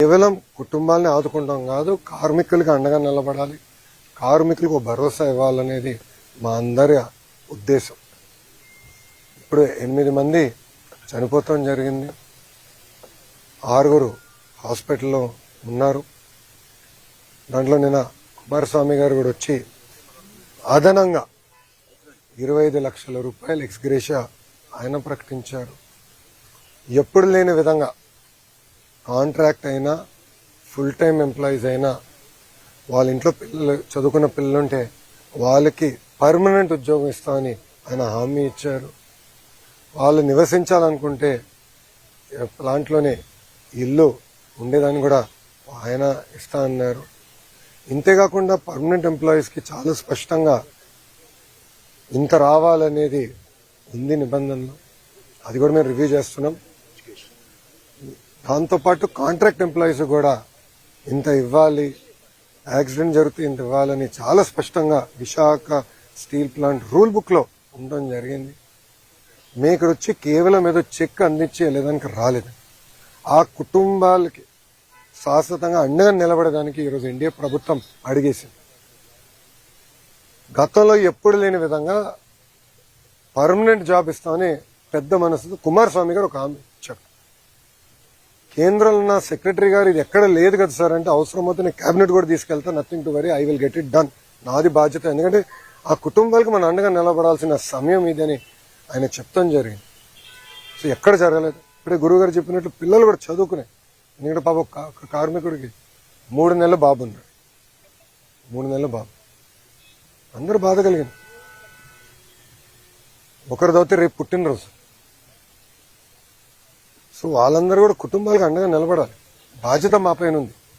కేవలం కుటుంబాలని ఆదుకుంటాం కాదు, కార్మికులకి అండగా నిలబడాలి, కార్మికులకు భరోసా ఇవ్వాలనేది మా అందరి ఉద్దేశం. ఇప్పుడు 8 మంది చనిపోవటం జరిగింది, 6 హాస్పిటల్లో ఉన్నారు. దాంట్లో నిన్న కుమారస్వామి గారు కూడా వచ్చి అదనంగా 25 లక్షల రూపాయలు ఎక్స్గ్రేషియా ఆయన ప్రకటించారు. ఎప్పుడు లేని విధంగా కాంట్రాక్ట్ అయినా ఫుల్ టైం ఎంప్లాయీస్ అయినా వాళ్ళ ఇంట్లో పిల్లలు చదువుకున్న పిల్లలుంటే వాళ్ళకి పర్మనెంట్ ఉద్యోగం ఇస్తామని ఆయన హామీ ఇచ్చారు. వాళ్ళు నివసించాలనుకుంటే ప్లాంట్లోనే ఇల్లు ఉండేదాన్ని కూడా ఆయన ఇస్తా అన్నారు. ఇంతేకాకుండా పర్మనెంట్ ఎంప్లాయీస్కి చాలా స్పష్టంగా ఇంత రావాలనేది ఉంది నిబంధనలు, అది కూడా మేము రివ్యూ చేస్తున్నాం. దాంతోపాటు కాంట్రాక్ట్ ఎంప్లాయీస్ కూడా ఇంత ఇవ్వాలి, యాక్సిడెంట్ జరిగితే ఇంత ఇవ్వాలని చాలా స్పష్టంగా Visakha steel plant rule book లో ఉండడం జరిగింది. మేము ఇక్కడ వచ్చి కేవలం ఏదో చెక్ అందించి వెళ్ళేదానికి రాలేదు. ఆ కుటుంబాలకి శాశ్వతంగా అండగా నిలబడడానికి ఈరోజు ఎన్డీఏ ప్రభుత్వం అడిగేసింది. గతంలో ఎప్పుడు లేని విధంగా పర్మనెంట్ జాబ్ ఇస్తామని పెద్ద మనసుతో కుమారస్వామి గారు ఒక హామీ ఇచ్చారు. కేంద్రంలో ఉన్న సెక్రటరీ గారు ఇది ఎక్కడ లేదు కదా సార్ అంటే, అవసరం అవుతే నేను కేబినెట్ కూడా తీసుకెళ్తా, nothing to worry, I will get it done, నాది బాధ్యత. ఎందుకంటే ఆ కుటుంబాలకు మన అండగా నిలబడాల్సిన సమయం ఇదని ఆయన చెప్తాం జరిగింది. సో ఎక్కడ జరగలేదు. ఇప్పుడే గురువు గారు చెప్పినట్లు పిల్లలు కూడా చదువుకున్నాయి. ఎందుకంటే పాప కార్మికుడికి 3 నెలల బాబు ఉన్నాడు, 3 నెలల బాబు, అందరూ బాధ కలిగింది. ఒకరిది అవుతే రేపు పుట్టినరోజు. సో వాళ్ళందరూ కూడా కుటుంబాలకు అండగా నిలబడాలి, బాధ్యత మా పైన ఉంది.